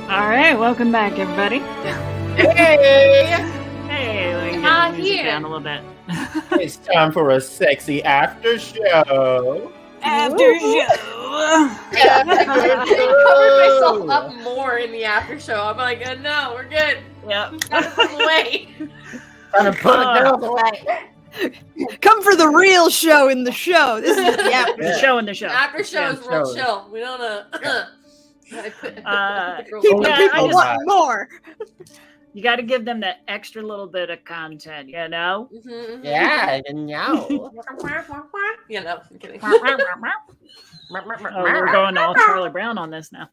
All right, welcome back, everybody. Hey! Hey, let me get the music down a little bit. It's time for a sexy after show. After show. I covered myself up more in the after show. I'm like, no, we're good. Yep. Gotta put it away. Trying to put the girls away. Come for the real show in the show. This is the after The show in the show. After show is real shows. chill. We don't People I want more. You got to give them that extra little bit of content, you know? Yeah, I know. You know, I'm kidding. Oh, we're going all Charlie Brown on this now.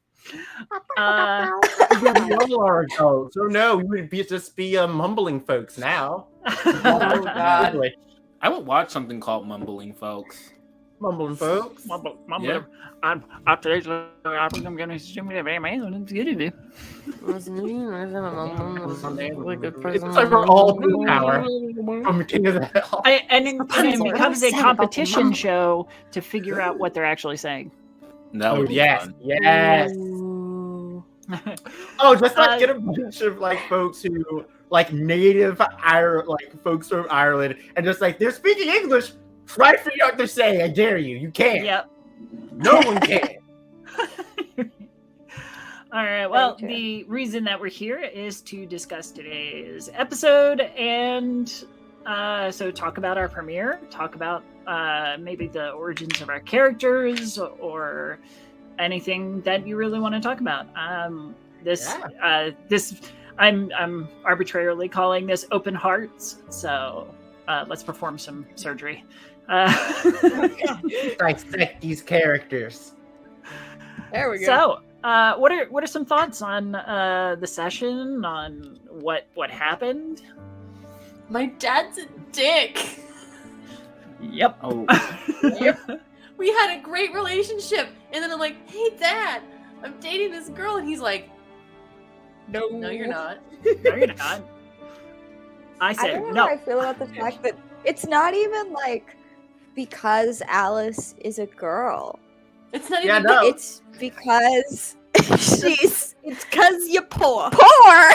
We all are adults. So no, we would just be mumbling folks now. Oh, God. I would watch something called Mumbling Folks. Mumbling folks. Yeah. I'm today's I'm gonna assume that it's good to do. It's like we're all blue power from King of the Hill. And it becomes a competition show to figure out what they're actually saying. That would be yes, fun. yes. Oh, just like get a bunch of like folks who like native folks from Ireland, and just like they're speaking English. Try to figure out what they're saying. I dare you. You can't. Yep. No one can. All right. Well, the reason that we're here is to discuss today's episode and so talk about our premiere, talk about maybe the origins of our characters or anything that you really want to talk about. I'm arbitrarily calling this Open Hearts. So let's perform some surgery. Dissect these characters. There we go. So, what are some thoughts on the session? On what happened? My dad's a dick. Yep. Oh, We had a great relationship, and then I'm like, "Hey, Dad, I'm dating this girl," and he's like, "No, you're not." No, you're not. I I said don't know no. how I feel about the fact that it's not even like because Alice is a girl. It's not Yeah, even no. It's because it's because you're poor. poor.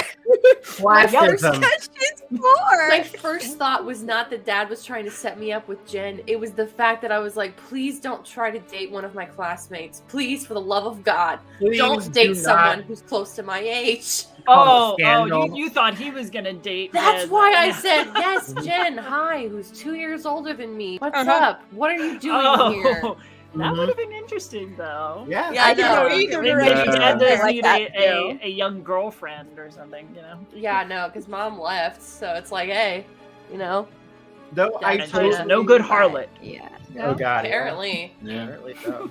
Classism. Because she's poor. My first thought was not that Dad was trying to set me up with Jen. It was the fact that I was like, please don't try to date one of my classmates. Please, for the love of God, Please don't date do someone not. who's close to my age. You thought he was gonna date. That's Jen. why I said, yes, Jen, hi, who's 2 years older than me. What's Uh-huh. up? What are you doing here? That Mhm. would have been interesting, though. Yeah. Yeah, I I can go know. either Maybe direction. Dad does I like need that too. a young girlfriend or something, you know. Yeah, no, because Mom left, so it's like, hey, you know, No, I Yeah, And totally. she's no good harlot. Yeah. Oh god. yeah. apparently. Yeah. Apparently so.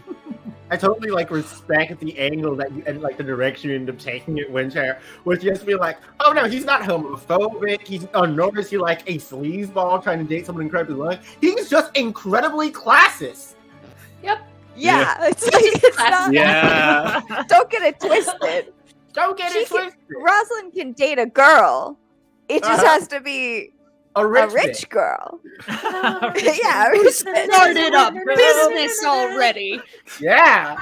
I totally respect the angle that you and the direction you end up taking it, Windchair, which just be like, oh no, he's not homophobic. He's nor is he like a sleazeball trying to date someone incredibly young. He's just incredibly classist. Yep. Yeah, it's like it's not. Yeah. Don't get it twisted. Don't get it twisted. Rosalind can date a girl. It just Uh-huh. has to be A a rich, rich girl. Yeah. Yeah, Started a business already. bitch. Yeah.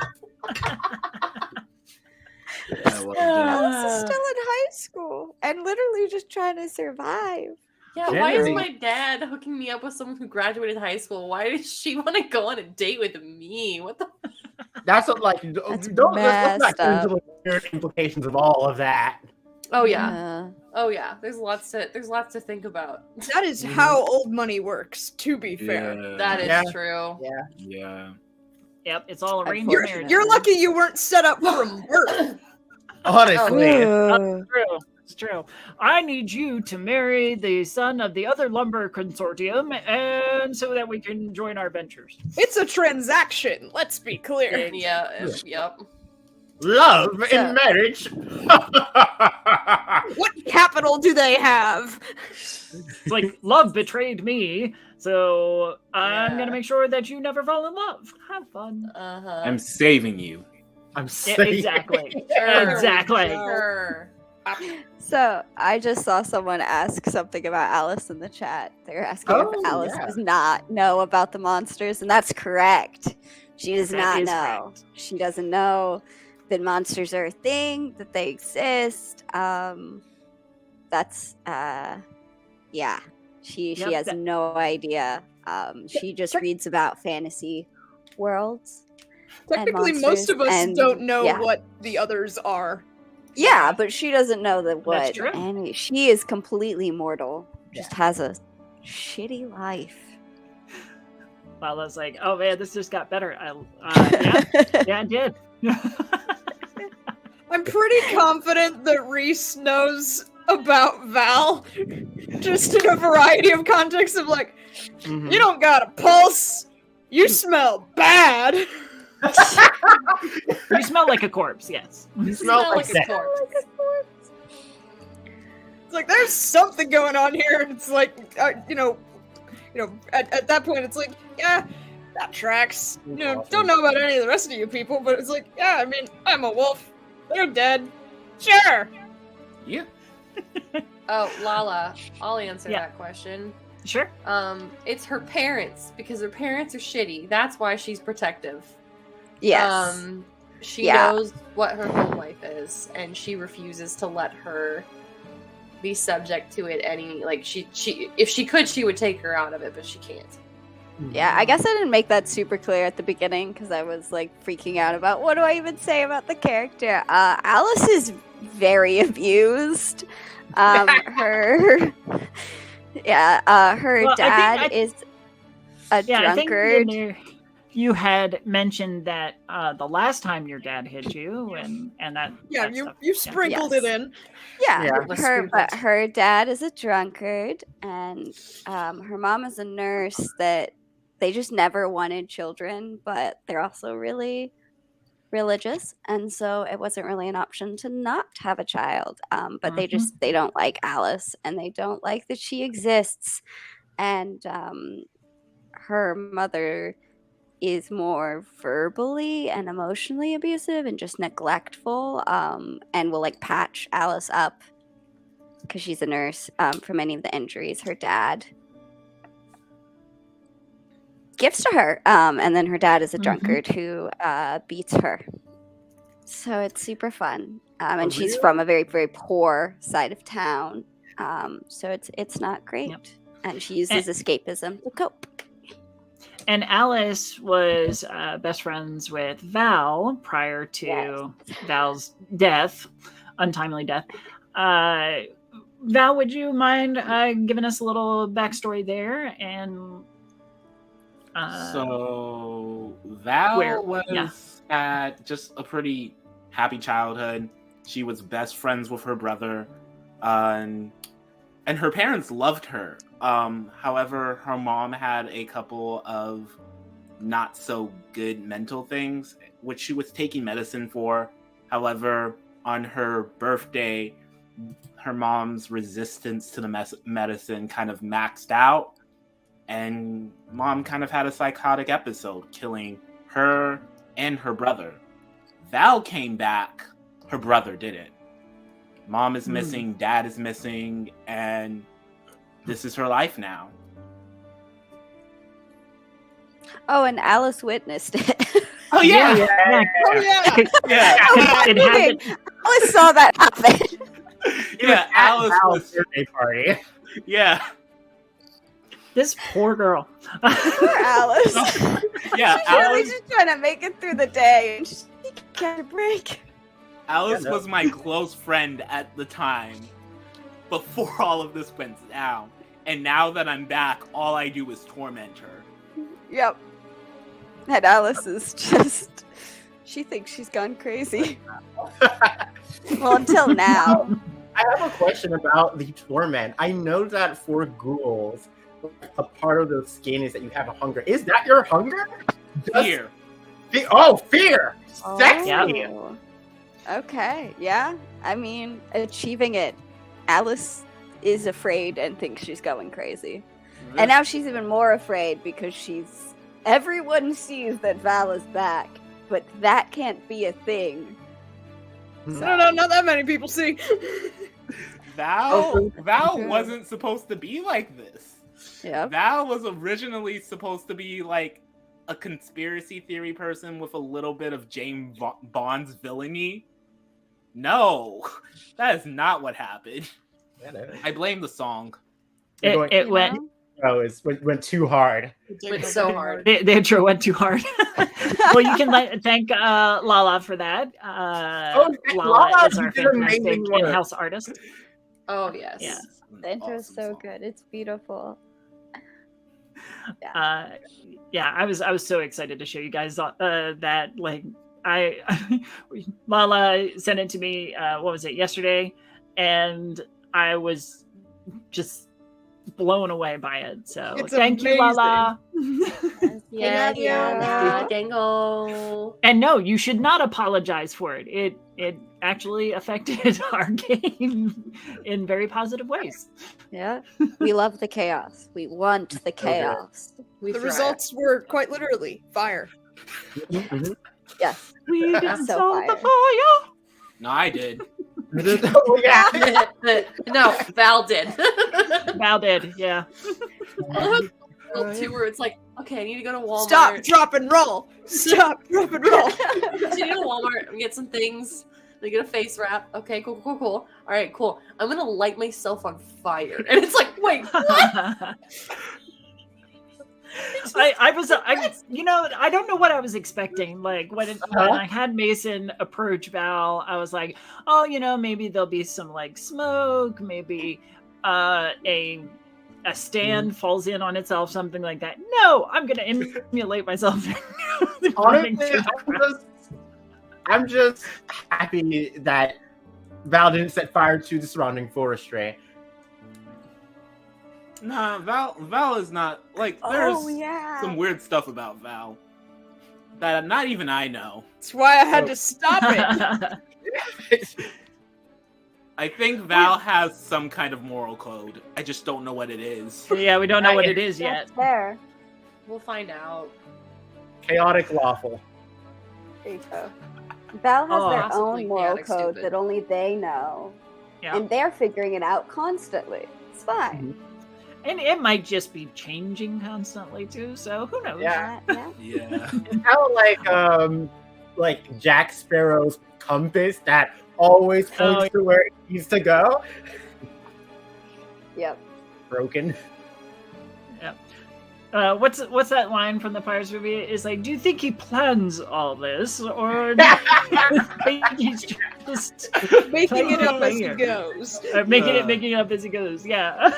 Alice is still in high school and literally just trying to survive. Yeah, why is Generally- my dad hooking me up with someone who graduated high school? Why does she want to go on a date with me? What the? That's what, let's not messed get into the weird implications of all of that. Oh yeah. Oh yeah. There's lots to think about. That is how old money works, to be fair. Yeah. That is Yeah. true. Yeah. Yep, it's all arranged You're, marriage. you're lucky you weren't set up from birth. Honestly. It's true. It's true. I need you to marry the son of the other lumber consortium, and so that we can join our ventures. It's a transaction, let's be clear. Yeah. Yep. Love So- in marriage. What capital do they have? It's like love betrayed me, so I'm Yeah. gonna make sure that you never fall in love. Have fun. Uh-huh. I'm saving you. I'm Yeah, saying. exactly. Sure. Exactly. Sure. So I just saw someone ask something about Alice in the chat. They're asking Oh, if Alice yeah. does not know about the monsters, and that's correct. She does That not is know. correct. She doesn't know that monsters are a thing, that they exist. That's yeah. She Yep, has that- no idea. She just reads about fantasy worlds. Technically, most monsters, of us and- don't know yeah. what the others are. Yeah, but she doesn't know that what That's true. and she is completely mortal. Just has a shitty life. Lala's like, oh man, this just got better. Yeah, yeah, it did. I'm pretty confident that Reese knows about Val, just in a variety of contexts of like, Mhm. you don't got a pulse, you smell bad. You smell like a corpse. Yes. You smell like a that. corpse. It's like there's something going on here, and it's like, at that point, it's like, yeah, that tracks. Don't know about any of the rest of you people, but it's like, yeah, I mean, I'm a wolf. They're dead. Sure. Yeah. Oh, Lala, I'll answer Yeah. that question. Sure. It's her parents because her parents are shitty. That's why she's protective. Yes. She Yeah. knows what her home life is, and she refuses to let her be subject to it. She if she could, she would take her out of it, but she can't. Yeah, I guess I didn't make that super clear at the beginning because I was like freaking out about what do I even say about the character. Alice is very abused. Her Well, dad is a Yeah, I think drunkard. in there you had mentioned that the last time your dad hit you, and that. Yeah, that you stuff. you sprinkled Yes. it in. Yeah, Yeah. but her dad is a drunkard, and her mom is a nurse that they just never wanted children, but they're also really religious, and so it wasn't really an option to not have a child. But they don't like Alice, and they don't like that she exists, and her mother is more verbally and emotionally abusive and just neglectful, and will like patch Alice up because she's a nurse from any of the injuries her dad gifts to her. And then her dad is a Mhm. drunkard who beats her. So it's super fun. And she's really? from a very, very poor side of town. So it's not great. Yep. And she uses escapism to cope. And Alice was best friends with Val prior to Val's death, untimely death. Val, would you mind giving us a little backstory there? And so Val where- was yeah. at just a pretty happy childhood. She was best friends with her brother, and her parents loved her. However, her mom had a couple of not so good mental things, which she was taking medicine for. However, on her birthday, her mom's resistance to the medicine kind of maxed out, and mom kind of had a psychotic episode, killing her and her brother. Val came back, her brother didn't. Mom is missing, dad is missing, and this is her life now. Oh, and Alice witnessed it. Oh yeah, yeah. Oh yeah. yeah. It happened. Alice saw that happen. Yeah, Alice Val's was. birthday party. Yeah, This poor girl. Poor Alice. yeah. She's really Alice, just trying to make it through the day, and she can't get a break. Alice Yeah, no. was my close friend at the time, before all of this went down. And now that I'm back, all I do is torment her. Yep. And Alice is just, she thinks she's gone crazy. Well, until now. I have a question about the torment. I know that for ghouls, a part of the skin is that you have a hunger. Is that your hunger? Fear. Fear! Sexy! Oh. Okay, yeah. I mean, achieving it. Alice is afraid and thinks she's going crazy. And now she's even more afraid because everyone sees that Val is back, but that can't be a thing. No, not that many people see. Val Okay. wasn't supposed to be like this. Yep. Val was originally supposed to be like a conspiracy theory person with a little bit of James Bond's villainy. No, that is not what happened. I blame the song. It went. Oh, it went too hard. Went so hard. The intro went too hard. Well, you can thank Lala for that. Lala, Lala is you our did amazing fantastic work. in-house artist. Oh yes. Yeah. The intro is Awesome so song. good. It's beautiful. Yeah, I was so excited to show you guys that. Like, Lala sent it to me. What was it, yesterday? And I was just blown away by it. So It's thank you, Lala. Yeah, dango. And no, you should not apologize for it. It actually affected our game in very positive ways. Yeah. We love the chaos. We want the chaos. We The thrive. results were quite literally fire. Mhm. Yes. We didn't So start the fire. fire. No, I did. Oh, yeah. No, Val did. Val did, yeah. Too, where it's like, okay, I need to go to Walmart. Stop, drop, and roll. Stop, drop, and roll. So you go to Walmart and get some things. They get a face wrap. Okay, cool. All right, cool. I'm gonna light myself on fire, and it's like, wait, what? I don't know what I was expecting. Like when I had Mason approach Val, I was like, oh, maybe there'll be some like smoke, maybe a stand falls in on itself, something like that. No, I'm gonna emulate myself. running Honestly, through the crowd. I'm just happy that Val didn't set fire to the surrounding forestry. Nah, Val is not like. There's Oh, yeah. some weird stuff about Val that not even I know. That's why I had to stop it. I think Val has some kind of moral code. I just don't know what it is. Yeah, we don't know what it is yet. That's fair. We'll find out. Chaotic lawful. There you go. Val has Oh. their Possibly own moral chaotic code stupid. that only they know. Yeah. And they're figuring it out constantly. It's fine. And it might just be changing constantly too, so who knows? Yeah. Yeah. It's kind of like Jack Sparrow's compass that always points to where it needs to go. Yep. Broken. What's that line from the Pirates movie? It's like, do you think he plans all this, or do you think he's just Making it up as he here? goes. Making it up as he goes? Yeah.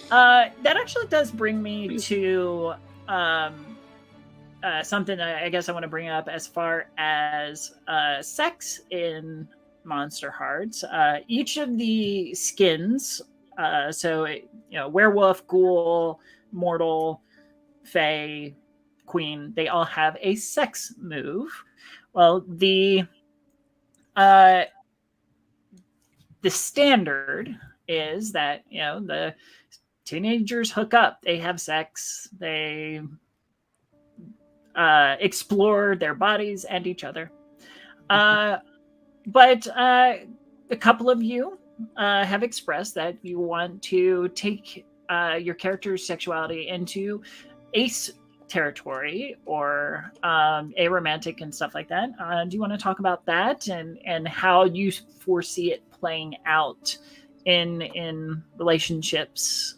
That actually does bring me to something I guess I want to bring up as far as sex in Monster Hearts. Each of the skins, werewolf, ghoul, mortal, fae, queen, they all have a sex move. Well, the standard is that the teenagers hook up, they have sex, they explore their bodies and each other. But a couple of you have expressed that you want to take your character's sexuality into ace territory or aromantic and stuff like that. Do you want to talk about that and how you foresee it playing out in relationships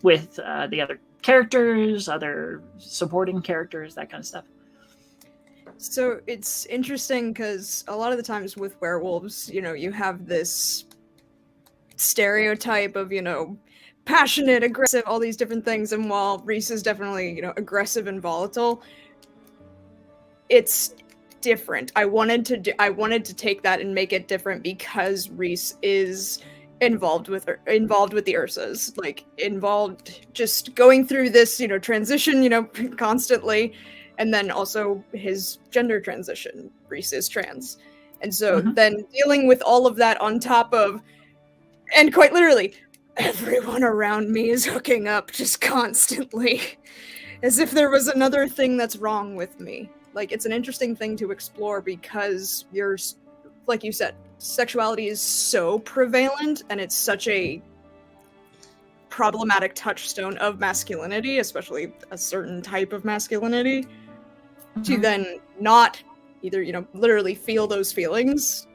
with the other characters, other supporting characters, that kind of stuff? So it's interesting because a lot of the times with werewolves, you have this stereotype of, passionate, aggressive, all these different things. And while Reese is definitely, aggressive and volatile, it's different. I wanted to take that and make it different because Reese is involved with the Ursas, involved just going through this, transition, constantly. And then also his gender transition. Reese is trans. And so then dealing with all of that on top of, and quite literally, everyone around me is hooking up just constantly. As if there was another thing that's wrong with me. It's an interesting thing to explore because like you said, sexuality is so prevalent and it's such a problematic touchstone of masculinity, especially a certain type of masculinity, to then not either, literally feel those feelings.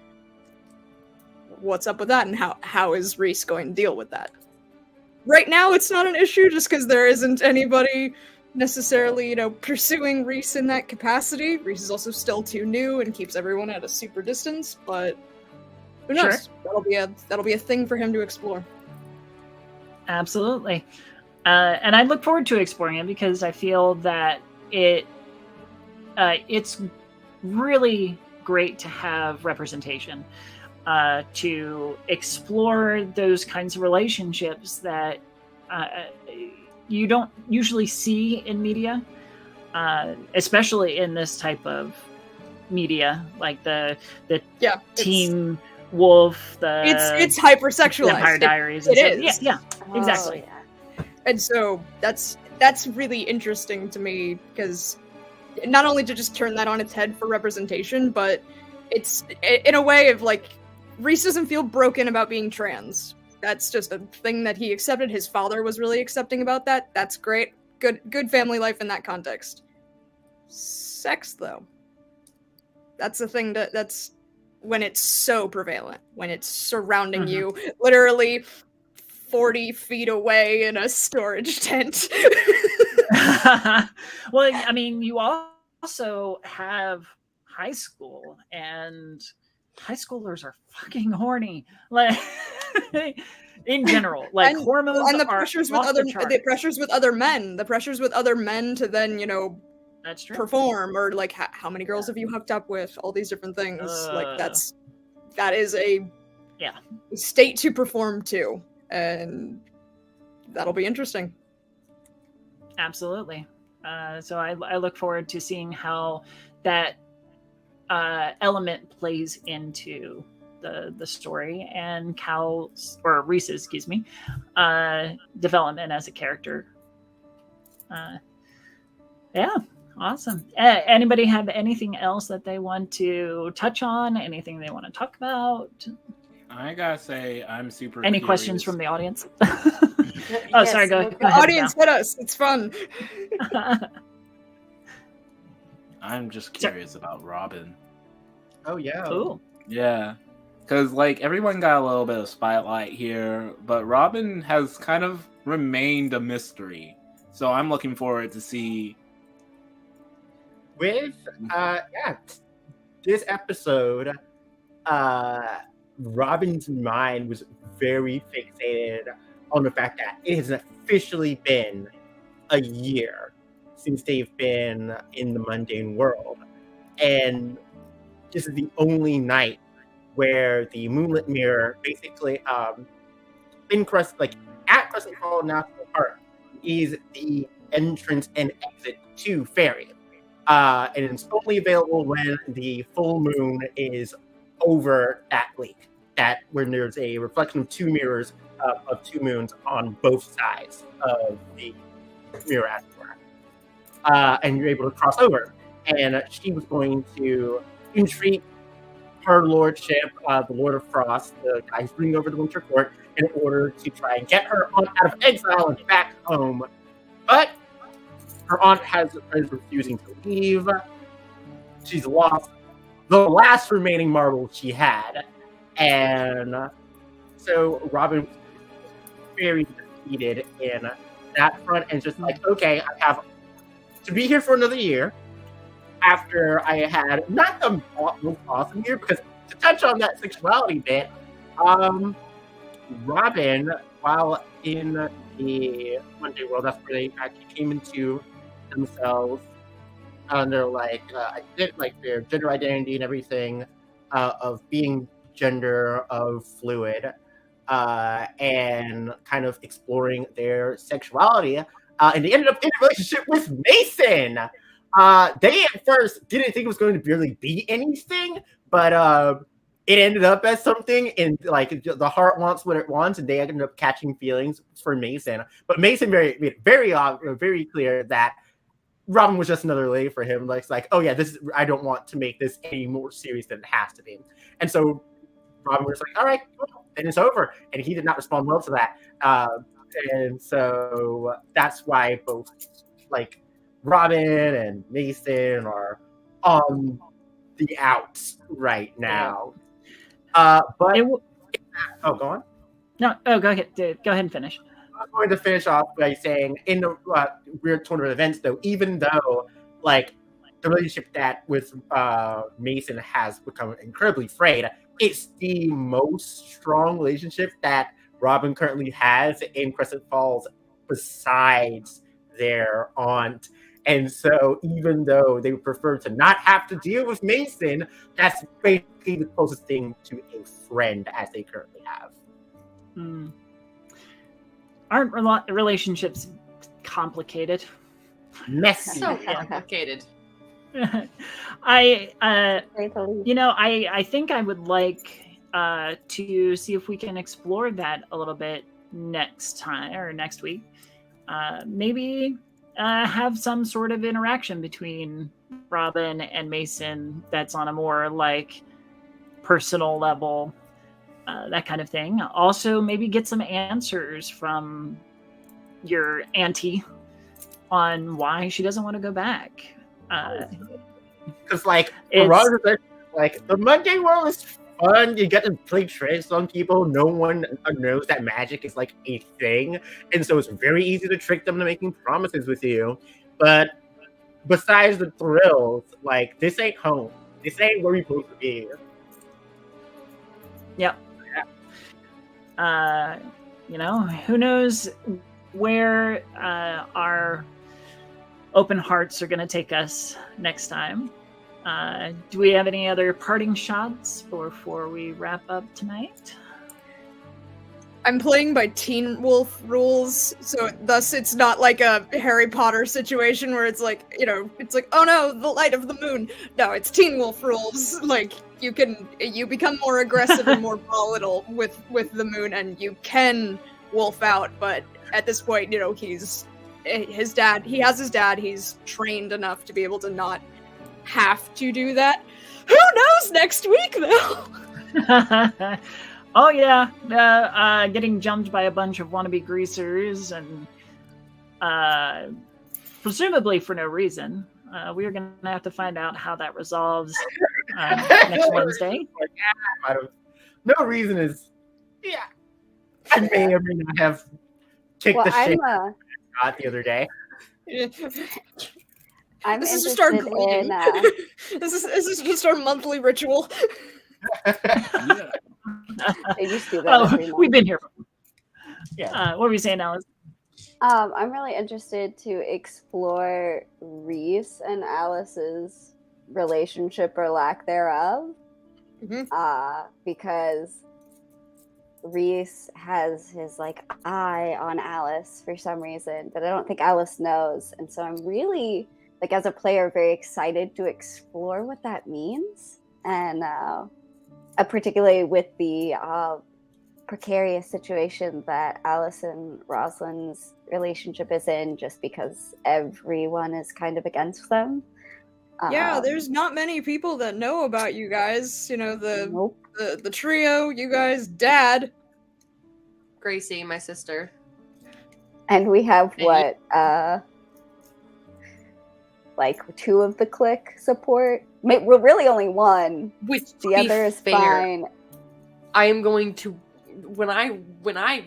What's up with that, and how is Reese going to deal with that? Right now, it's not an issue just because there isn't anybody necessarily, pursuing Reese in that capacity. Reese is also still too new and keeps everyone at a super distance, but who knows? Sure. That'll be a thing for him to explore. Absolutely. And I look forward to exploring it because I feel that it's really great to have representation, to explore those kinds of relationships that you don't usually see in media, especially in this type of media, like the teen wolf, it's hypersexualized. Vampire Diaries. It is. Yeah, exactly. Oh, yeah. And so that's really interesting to me because not only to just turn that on its head for representation, but it's in a way of Reese doesn't feel broken about being trans. That's just a thing that he accepted. His father was really accepting about that. That's great. Good family life in that context. Sex, though. That's the thing that's when it's so prevalent, when it's surrounding you, literally 40 feet away in a storage tent. Well, I mean, you also have high school, and high schoolers are fucking horny. In general, and, hormones and the pressures with other the pressures with other men to then that's true. Perform, or how many girls have you hooked up with, all these different things. That is a state to perform to, and that'll be interesting. Absolutely. So I look forward to seeing how that element plays into the story and Reese's, development as a character. Awesome. Anybody have anything else that they want to touch on? Anything they want to talk about? I gotta say, I'm super. Any curious. questions from the audience? Yes, Sorry. Go okay. The ahead. audience hit us. It's fun. I'm just curious about Robin. Oh yeah. Cool. Yeah, because like everyone got a little bit of spotlight here, but Robin has kind of remained a mystery. So I'm looking forward to see. With this episode, Robin's mind was very fixated on the fact that it has officially been a year since they've been in the mundane world, and this is the only night where the moonlit mirror basically at Crescent Hall National Park is the entrance and exit to Fairy. And it's only available when the full moon is over that lake. That when there's a reflection of two mirrors of two moons on both sides of the mirror, as it were. And you're able to cross over. And she was going to entreat her lordship, the Lord of Frost, the guy who's bringing over the Winter Court, in order to try and get her aunt out of exile and back home. But her aunt is refusing to leave. She's lost the last remaining marble she had. And so Robin was very defeated in that front and just like, okay, I have to be here for another year after I had not the most awesome year, because to touch on that sexuality bit, Robin, while in the Monday world, that's where they actually came into themselves under their gender identity and everything, of being gender of fluid, and kind of exploring their sexuality, and they ended up in a relationship with Mason. They at first didn't think it was going to really be anything, but it ended up as something, and like the heart wants what it wants, and they ended up catching feelings for Mason. But Mason made it very clear that Robin was just another lady for him. Like, it's like, oh yeah, I don't want to make this any more serious than it has to be. And so Robin was like, all right, cool, then it's over. And he did not respond well to that. And so that's why both like Robin and Mason are on the outs right now. But go on. No, go ahead. Go ahead and finish. I'm going to finish off by saying, in the weird turn of events, though, even though like the relationship that with Mason has become incredibly frayed, it's the most strong relationship that Robin currently has in Crescent Falls, besides their aunt. And so, even though they would prefer to not have to deal with Mason, that's basically the closest thing to a friend as they currently have. Aren't relationships complicated? Messy. So complicated. I think I would like to see if we can explore that a little bit next time or next week. Maybe have some sort of interaction between Robin and Mason that's on a more like personal level, that kind of thing. Also, maybe get some answers from your auntie on why she doesn't want to go back. Because the mundane world is fun. You get to play tricks on people. No one knows that magic is like a thing, and so it's very easy to trick them to making promises with you. But besides the thrills, like, this ain't home. This ain't where we're supposed to be. Yep. Who knows where our open hearts are going to take us next time. Do we have any other parting shots before we wrap up tonight? I'm playing by Teen Wolf rules, so thus it's not like a Harry Potter situation where it's like, it's like, oh no, the light of the moon. No, it's Teen Wolf rules. Like, you become more aggressive and more volatile with the moon, and you can wolf out, but at this point, he has his dad, he's trained enough to be able to not have to do that. Who knows next week, though? Oh yeah, getting jumped by a bunch of wannabe greasers and presumably for no reason. We are going to have to find out how that resolves next Wednesday. No reason is, yeah. I may or may not have kicked the shit out the other day. I'm this is just interested our gleaning. in. This is just our monthly ritual. Yeah. They just do that every month. We've been here. Yeah. What were you saying, Alice? I'm really interested to explore Reese and Alice's relationship or lack thereof. Because Reese has his eye on Alice for some reason, but I don't think Alice knows. And so I'm really, as a player, very excited to explore what that means. And particularly with the precarious situation that Alice and Rosalind's relationship is in, just because everyone is kind of against them. Yeah, there's not many people that know about you guys. You know, Nope. the trio, you guys, Dad, Gracie, my sister. And we have two of the clique support. We're really only one. Which The other is fine. I am going to, when I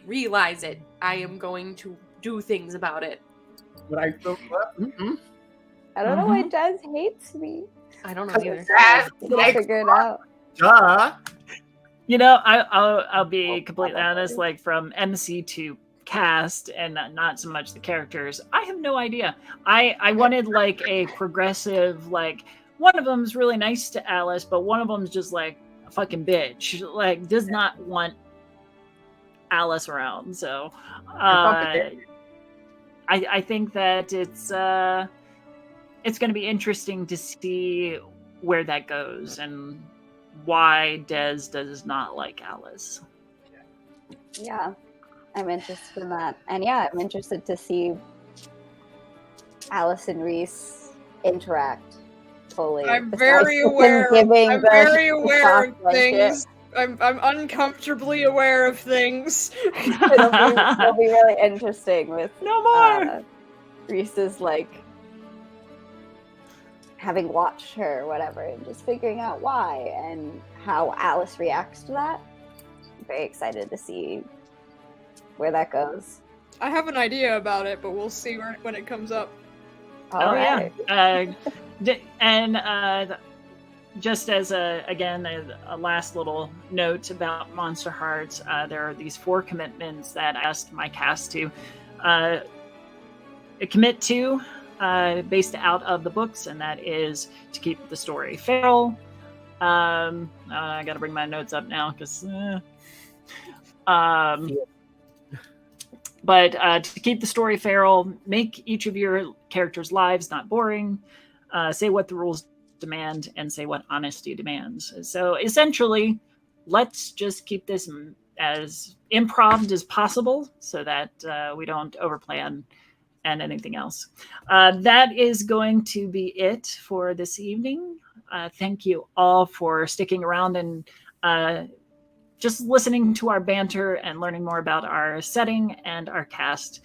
realize it, I am going to do things about it. But I I don't know why Jazz hates me. I don't know either. We'll figure it out. Duh. You know, I'll be completely honest. From MC to cast, and not so much the characters, I have no idea. I wanted a progressive, one of them's really nice to Alice, but one of them's just a fucking bitch. Does not want Alice around. So I think that it's going to be interesting to see where that goes and why Des does not like Alice. Yeah, I'm interested in that. And yeah, I'm interested to see Alice and Reese interact fully. I'm very aware. I'm very aware of things. I'm uncomfortably aware of things. It'll be really interesting with no more Reese's having watched her or whatever, and just figuring out why and how Alice reacts to that. I'm very excited to see where that goes. I have an idea about it, but we'll see when it comes up. All right. And just as a last little note about Monster Hearts, there are these 4 commitments that I asked my cast to commit to, based out of the books, and that is to keep the story feral. I got to bring my notes up now because. But to keep the story feral, make each of your characters' lives not boring. Say what the rules demand and say what honesty demands. So essentially, let's just keep this as improv as possible so that we don't overplan and anything else. That is going to be it for this evening. Thank you all for sticking around and just listening to our banter and learning more about our setting and our cast.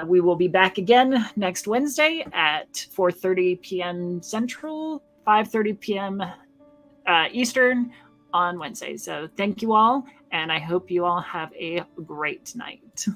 We will be back again next Wednesday at 4:30 p.m. Central, 5:30 p.m. Eastern on Wednesday. So thank you all, and I hope you all have a great night.